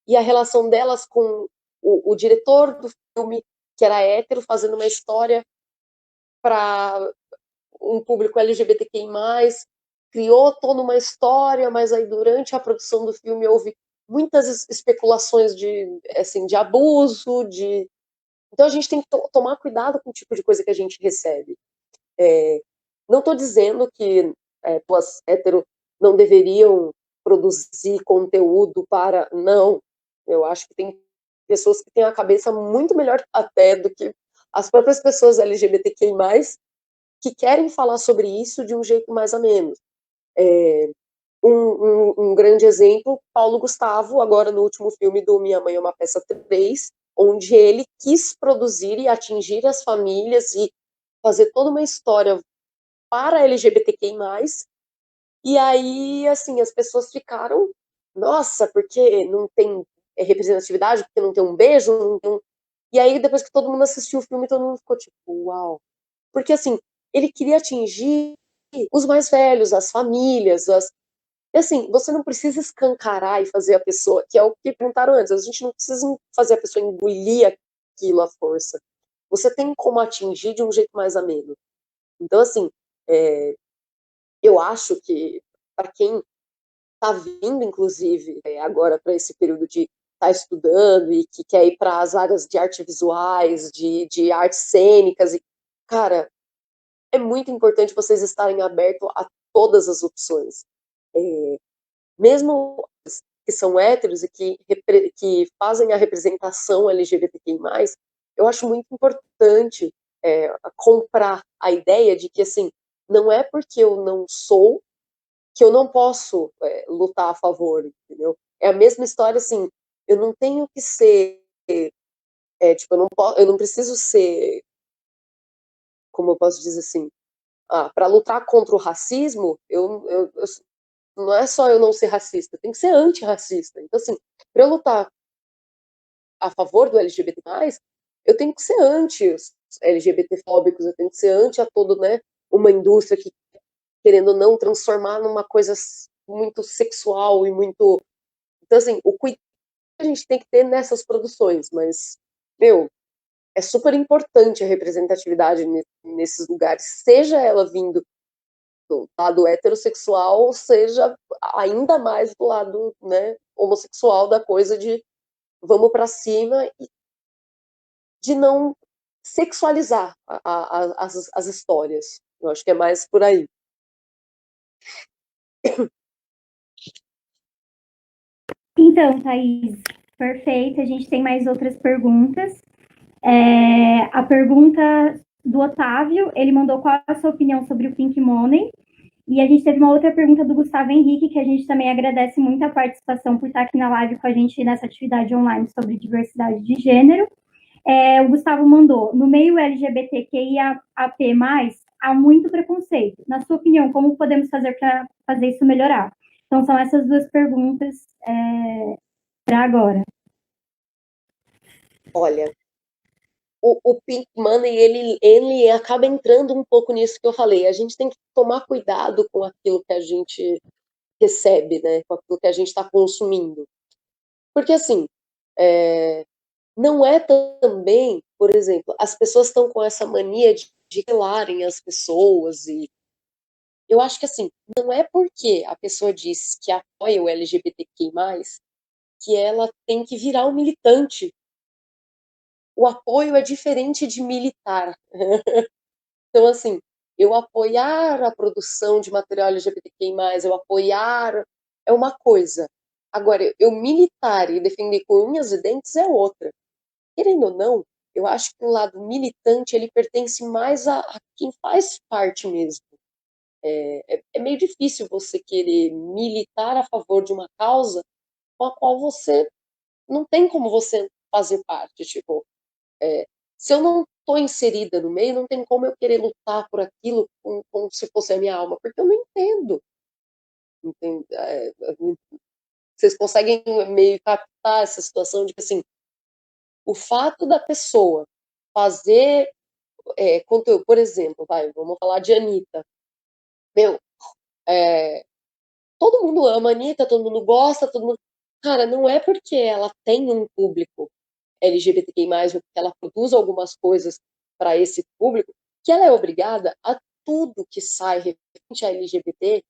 e a relação delas com o diretor do filme, que era hétero, fazendo uma história para um público LGBTQI+, criou toda uma história, mas aí durante a produção do filme houve muitas especulações de, assim, de abuso, de... Então a gente tem que tomar cuidado com o tipo de coisa que a gente recebe. Não estou dizendo que pessoas hétero não deveriam produzir conteúdo para... Não, eu acho que tem pessoas que têm a cabeça muito melhor até do que as próprias pessoas LGBTQI+, que querem falar sobre isso de um jeito mais ameno. Um grande exemplo, Paulo Gustavo, agora no último filme do Minha Mãe é uma Peça 3, onde ele quis produzir e atingir as famílias e fazer toda uma história para LGBTQI+, e aí, assim, as pessoas ficaram, nossa, porque não tem representatividade, porque não tem um beijo, não tem um... E aí, depois que todo mundo assistiu o filme, todo mundo ficou tipo, uau. Porque, assim, ele queria atingir os mais velhos, as famílias, as... E, assim, você não precisa escancarar e fazer a pessoa, que é o que perguntaram antes, a gente não precisa fazer a pessoa engolir aquilo à força. Você tem como atingir de um jeito mais ameno. Então, assim, eu acho que para quem está vindo, inclusive, agora para esse período de estar tá estudando e que quer ir para as áreas de artes visuais, de artes cênicas, e, cara, é muito importante vocês estarem abertos a todas as opções. Mesmo que são héteros e que fazem a representação LGBTQI+, eu acho muito importante comprar a ideia de que, assim, não é porque eu não sou que eu não posso lutar a favor, entendeu? É a mesma história, assim, eu não tenho que ser, tipo, eu não preciso ser, como eu posso dizer assim, para lutar contra o racismo, não é só eu não ser racista, tem que ser antirracista. Então, assim, para eu lutar a favor do LGBT+, eu tenho que ser anti-LGBT-fóbicos, eu tenho que ser anti a todo, né, uma indústria que, querendo ou não, transformar numa coisa muito sexual e muito... Então, assim, o cuidado que a gente tem que ter nessas produções, mas, meu, é super importante a representatividade nesses lugares, seja ela vindo do lado heterossexual, seja ainda mais do lado, né, homossexual da coisa de vamos para cima e de não sexualizar as histórias. Eu acho que é mais por aí. Então, Thaís, perfeito. A gente tem mais outras perguntas. A pergunta do Otávio, ele mandou qual é a sua opinião sobre o Pink Money. E a gente teve uma outra pergunta do Gustavo Henrique, que a gente também agradece muito a participação por estar aqui na live com a gente nessa atividade online sobre diversidade de gênero. O Gustavo mandou, no meio LGBTQIAP+, há muito preconceito. Na sua opinião, como podemos fazer para fazer isso melhorar? Então, são essas duas perguntas para agora. Olha, o Pink Money, ele acaba entrando um pouco nisso que eu falei. A gente tem que tomar cuidado com aquilo que a gente recebe, né? Com aquilo que a gente está consumindo. Porque, assim, não é também, por exemplo, as pessoas estão com essa mania de relarem as pessoas e eu acho que, assim, não é porque a pessoa diz que apoia o LGBTQI+, que ela tem que virar um militante. O apoio é diferente de militar. Então, assim, eu apoiar a produção de material LGBTQI+, eu apoiar é uma coisa. Agora, eu militar e defender com unhas e dentes é outra. Querendo ou não, eu acho que o lado militante, ele pertence mais a quem faz parte mesmo. É meio difícil você querer militar a favor de uma causa com a qual você não tem como você fazer parte. Tipo, se eu não estou inserida no meio, não tem como eu querer lutar por aquilo como se fosse a minha alma, porque eu não entendo. Entende? Vocês conseguem meio captar essa situação de que, assim, o fato da pessoa fazer conteúdo. Por exemplo, vamos falar de Anitta. Meu, todo mundo ama a Anitta, todo mundo gosta, todo mundo. Cara, não é porque ela tem um público LGBTQI+, ou porque ela produz algumas coisas para esse público, que ela é obrigada a tudo que sai referente a LGBT,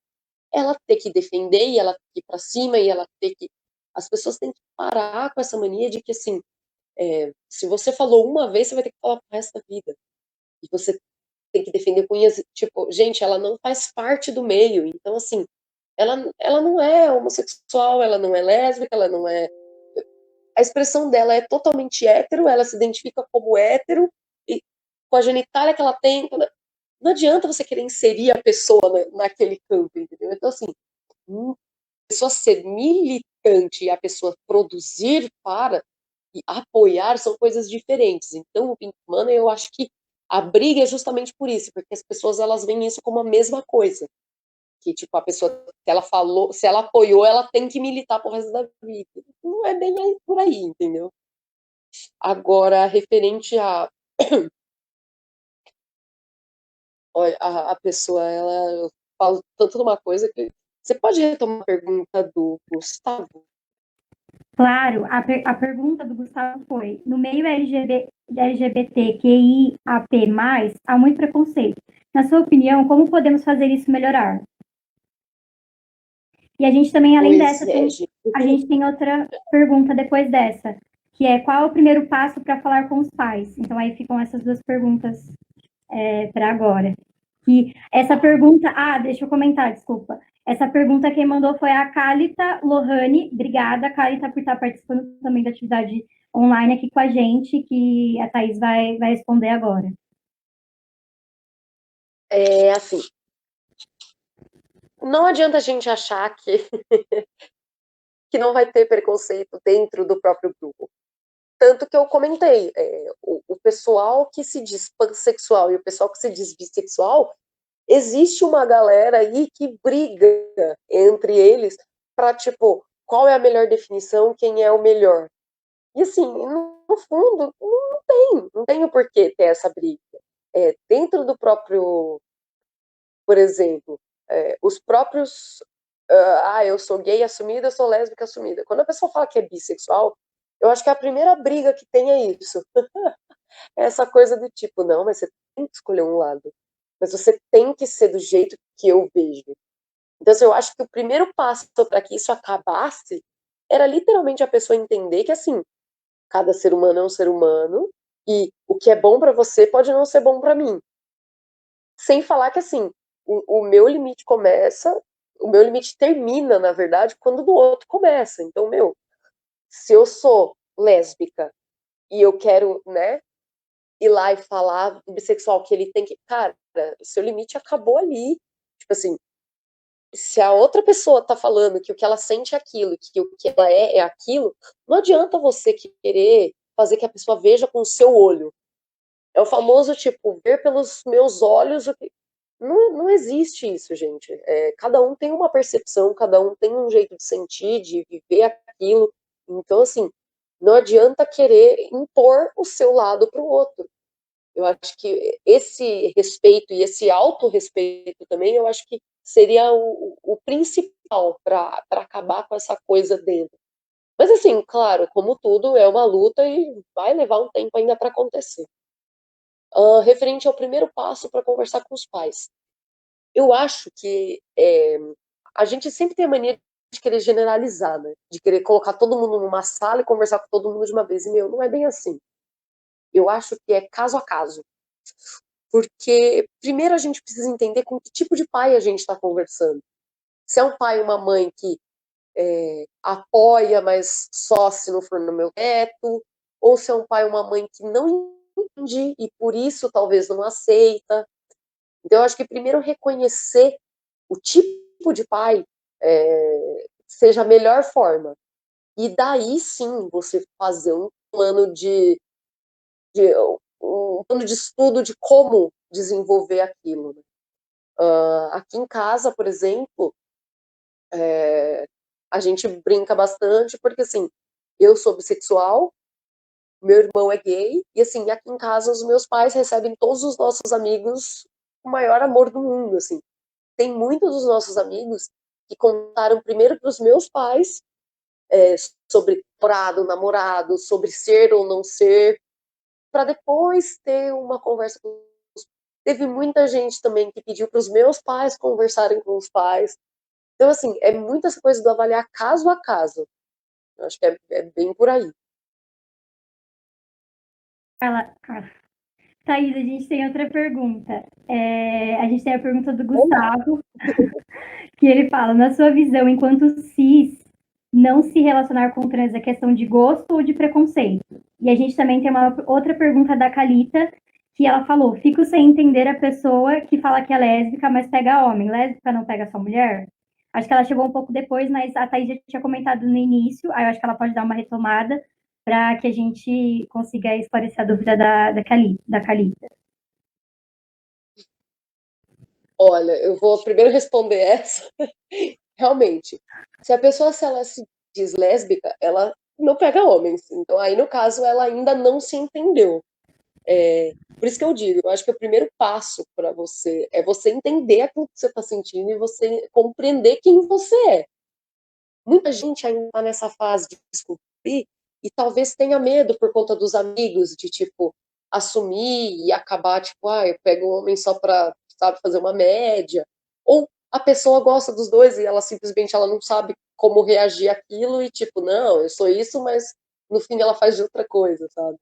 ela ter que defender, e ela ter que ir para cima, e ela ter que. As pessoas têm que parar com essa mania de que, assim, se você falou uma vez, você vai ter que falar pro resto da vida. E você tem que defender com unhas. Tipo, gente, ela não faz parte do meio. Então, assim, ela não é homossexual, ela não é lésbica, ela não é. A expressão dela é totalmente hétero, ela se identifica como hétero, e com a genitália que ela tem. Não adianta você querer inserir a pessoa naquele campo, entendeu? Então, assim, a pessoa ser militante e a pessoa produzir para e apoiar são coisas diferentes. Então, o Pink Money, eu acho que a briga é justamente por isso, porque as pessoas elas veem isso como a mesma coisa. Que, tipo, a pessoa, se ela falou, se ela apoiou, ela tem que militar pro resto da vida. Não é bem aí, por aí, entendeu? Agora, referente a, a pessoa, ela eu falo tanto de uma coisa que. Você pode retomar a pergunta do Gustavo? Claro, a pergunta do Gustavo foi: no meio LGBTQIAP+, há muito preconceito. Na sua opinião, como podemos fazer isso melhorar? E a gente também, além Pois dessa, é, tem, gente. a gente tem outra pergunta depois dessa, que é qual é o primeiro passo para falar com os pais? Então, aí ficam essas duas perguntas para agora. Que essa pergunta, deixa eu comentar, desculpa. Essa pergunta quem mandou foi a Calita Lohane. Obrigada, Calita, por estar participando também da atividade online aqui com a gente, que a Thaís vai responder agora. É assim, não adianta a gente achar que não vai ter preconceito dentro do próprio grupo. Tanto que eu comentei, o pessoal que se diz pansexual e o pessoal que se diz bissexual, existe uma galera aí que briga entre eles para, tipo, qual é a melhor definição, quem é o melhor. E assim, no fundo, não tem o porquê ter essa briga. Dentro do próprio, por exemplo, os próprios. Eu sou gay assumida, eu sou lésbica assumida. Quando a pessoa fala que é bissexual, eu acho que a primeira briga que tem é isso. É essa coisa do tipo, não, mas você tem que escolher um lado. Mas você tem que ser do jeito que eu vejo. Então, assim, eu acho que o primeiro passo para que isso acabasse era literalmente a pessoa entender que, assim, cada ser humano é um ser humano e o que é bom para você pode não ser bom para mim. Sem falar que, assim, o meu limite começa, o meu limite termina, na verdade, quando o do outro começa. Então, meu, se eu sou lésbica e eu quero, né, ir lá e falar do bissexual que ele tem que. Cara, o seu limite acabou ali. Tipo assim, se a outra pessoa tá falando que o que ela sente é aquilo, que o que ela é aquilo, não adianta você querer fazer que a pessoa veja com o seu olho. É o famoso, tipo, ver pelos meus olhos o que. Não existe isso, gente. Cada um tem uma percepção, cada um tem um jeito de sentir, de viver aquilo. Então, assim, não adianta querer impor o seu lado para o outro. Eu acho que esse respeito e esse autorrespeito também, eu acho que seria o principal para acabar com essa coisa dentro. Mas, assim, claro, como tudo, é uma luta e vai levar um tempo ainda para acontecer. Referente ao primeiro passo para conversar com os pais. Eu acho que a gente sempre tem a mania de querer generalizar, né? De querer colocar todo mundo numa sala e conversar com todo mundo de uma vez. E, meu, não é bem assim. Eu acho que é caso a caso. Porque, primeiro, a gente precisa entender com que tipo de pai a gente está conversando. Se é um pai e uma mãe que apoia, mas só se não for no meu teto, ou se é um pai e uma mãe que não entende e por isso talvez não aceita. Então, eu acho que primeiro reconhecer o tipo de pai seja a melhor forma. E daí sim você fazer de um plano de estudo de como desenvolver aquilo. Né? Aqui em casa, por exemplo, a gente brinca bastante porque assim, eu sou bissexual, meu irmão é gay, e assim, aqui em casa os meus pais recebem todos os nossos amigos com o maior amor do mundo, assim. Tem muitos dos nossos amigos que contaram primeiro para os meus pais sobre namorado, sobre ser ou não ser, para depois ter uma conversa com os... Teve muita gente também que pediu para os meus pais conversarem com os pais. Então, assim, é muitas coisas do avaliar caso a caso. Eu acho que é bem por aí. Carla, Thaís, a gente tem outra pergunta. A gente tem a pergunta do Gustavo, que ele fala, na sua visão, enquanto cis, não se relacionar com trans é questão de gosto ou de preconceito? E a gente também tem uma outra pergunta da Calita, que ela falou, fico sem entender a pessoa que fala que é lésbica, mas pega homem. Lésbica não pega só mulher? Acho que ela chegou um pouco depois, mas a Thaís já tinha comentado no início, aí eu acho que ela pode dar uma retomada para que a gente consiga esclarecer a dúvida da Calita. Olha, eu vou primeiro responder essa. Realmente, se ela se diz lésbica, ela não pega homens. Então, aí, no caso, ela ainda não se entendeu. Por isso que eu digo, eu acho que o primeiro passo para você é você entender aquilo que você está sentindo e você compreender quem você é. Muita gente ainda está nessa fase de descobrir e talvez tenha medo por conta dos amigos, de, tipo, assumir e acabar, tipo, eu pego um homem só para, sabe, fazer uma média. Ou a pessoa gosta dos dois e ela simplesmente ela não sabe como reagir àquilo e, tipo, não, eu sou isso, mas no fim ela faz de outra coisa, sabe?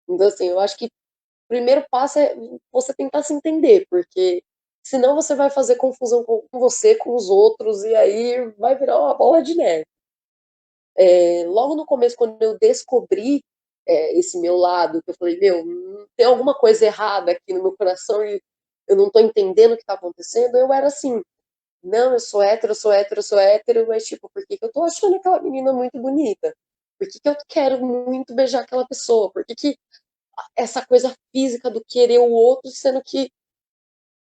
Então, assim, eu acho que o primeiro passo é você tentar se entender, porque senão você vai fazer confusão com você, com os outros, e aí vai virar uma bola de neve. Logo no começo, quando eu descobri esse meu lado, que eu falei, meu, tem alguma coisa errada aqui no meu coração e eu não tô entendendo o que tá acontecendo, eu era assim, não, eu sou hétero, eu sou hétero, eu sou hétero, mas tipo, por que que eu tô achando aquela menina muito bonita? Por que que eu quero muito beijar aquela pessoa? Por que que essa coisa física do querer o outro, sendo que,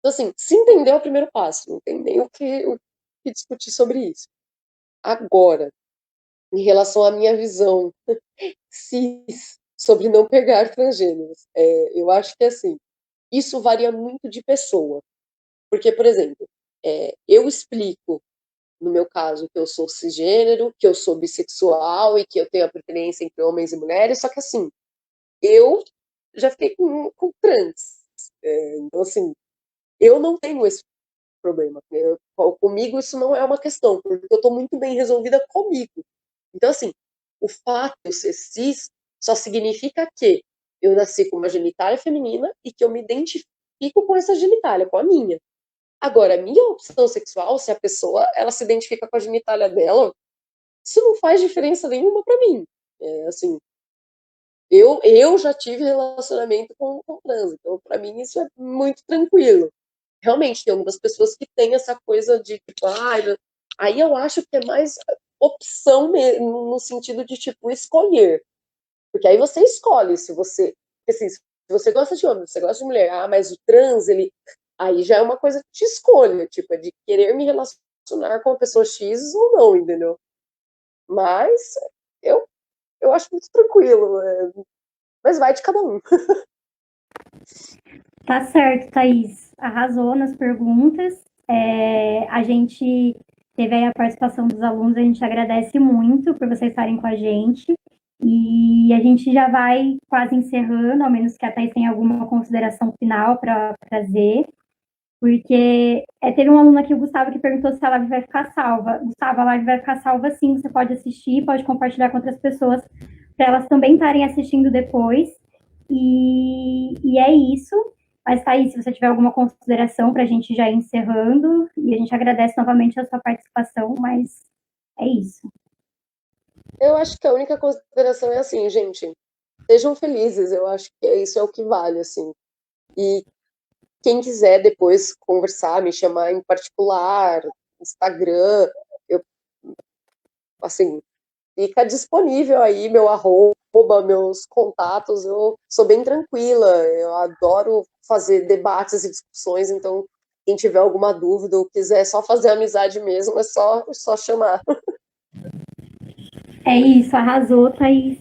assim, se entender é o primeiro passo, não tem nem o que discutir sobre isso. Agora, em relação à minha visão cis sobre não pegar transgêneros, eu acho que, assim, isso varia muito de pessoa. Porque, por exemplo, eu explico, no meu caso, que eu sou cisgênero, que eu sou bissexual e que eu tenho a preferência entre homens e mulheres, só que, assim, eu já fiquei com trans. Então, assim, eu não tenho esse problema. Comigo isso não é uma questão, porque eu estou muito bem resolvida comigo. Então, assim, o fato de eu ser cis só significa que eu nasci com uma genitália feminina e que eu me identifico com essa genitália, com a minha. Agora, a minha opção sexual, se a pessoa ela se identifica com a genitália dela, isso não faz diferença nenhuma para mim. Assim, eu já tive relacionamento com trans, então para mim isso é muito tranquilo. Realmente, tem algumas pessoas que têm essa coisa de, tipo, aí eu acho que é mais opção mesmo, no sentido de, tipo, escolher. Porque aí você escolhe se você, assim, se você gosta de homem, se você gosta de mulher, mas o trans, ele, aí já é uma coisa de escolha, tipo, é de querer me relacionar com a pessoa X ou não, entendeu? Mas eu, eu acho muito tranquilo, mas vai de cada um. Tá certo, Thaís. Arrasou nas perguntas. A gente teve aí a participação dos alunos, a gente agradece muito por vocês estarem com a gente. E a gente já vai quase encerrando, ao menos que a Thaís tenha alguma consideração final para trazer. Porque teve um aluno aqui, o Gustavo, que perguntou se a live vai ficar salva. Gustavo, a live vai ficar salva sim, você pode assistir, pode compartilhar com outras pessoas, para elas também estarem assistindo depois. E é isso. Mas, Thaís, se você tiver alguma consideração para a gente já ir encerrando, e a gente agradece novamente a sua participação, mas é isso. Eu acho que a única consideração é assim, gente, sejam felizes, eu acho que isso é o que vale, assim. E quem quiser depois conversar, me chamar em particular, Instagram, eu, assim, fica disponível aí meu arroba, meus contatos, eu sou bem tranquila, eu adoro fazer debates e discussões, então quem tiver alguma dúvida ou quiser só fazer amizade mesmo, é só chamar. É isso, arrasou, Thaís.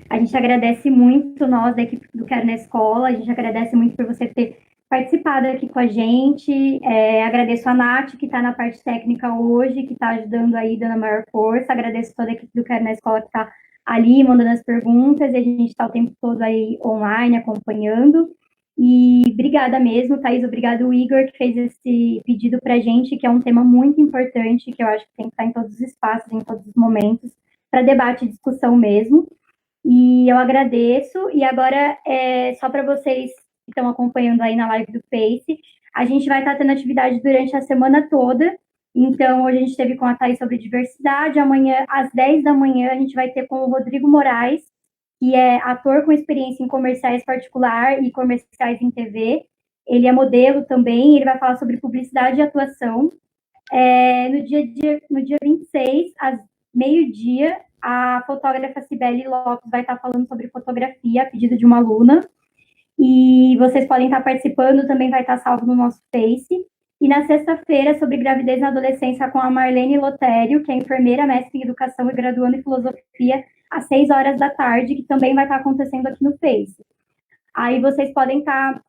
A gente agradece muito, nós da equipe do Quero na Escola, a gente agradece muito por você ter participado aqui com a gente. Agradeço a Nath, que está na parte técnica hoje, que está ajudando aí, dando a maior força. Agradeço toda a equipe do Quero na Escola que está ali, mandando as perguntas, e a gente está o tempo todo aí online, acompanhando. E obrigada mesmo, Thaís, obrigado, Igor, que fez esse pedido para a gente, que é um tema muito importante, que eu acho que tem que estar em todos os espaços, em todos os momentos, para debate e discussão mesmo. E eu agradeço. E agora, só para vocês que estão acompanhando aí na live do Face, a gente vai estar tendo atividade durante a semana toda. Então, hoje a gente teve com a Thaís sobre diversidade. Amanhã, às 10 da manhã, a gente vai ter com o Rodrigo Moraes, que é ator com experiência em comerciais particular e comerciais em TV. Ele é modelo também, ele vai falar sobre publicidade e atuação. No dia 26, às meio-dia, a fotógrafa Cibele Lopes vai estar falando sobre fotografia, a pedido de uma aluna. E vocês podem estar participando, também vai estar salvo no nosso Face. E na sexta-feira, sobre gravidez na adolescência, com a Marlene Lotério, que é enfermeira, mestre em educação e graduando em filosofia, às 6 horas da tarde, que também vai estar acontecendo aqui no Face. Aí vocês podem estar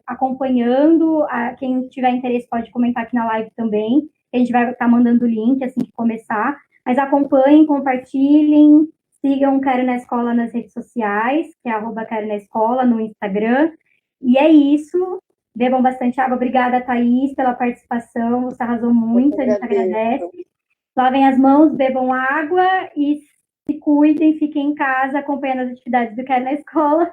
acompanhando, quem tiver interesse pode comentar aqui na live também, a gente vai estar mandando o link assim que começar, mas acompanhem, compartilhem, sigam o Quero na Escola nas redes sociais, que é @Quero na Escola no Instagram, e é isso, bebam bastante água, obrigada, Thaís, pela participação, você arrasou muito, a gente agradece, lavem as mãos, bebam água e se cuidem, fiquem em casa acompanhando as atividades do Quero na Escola.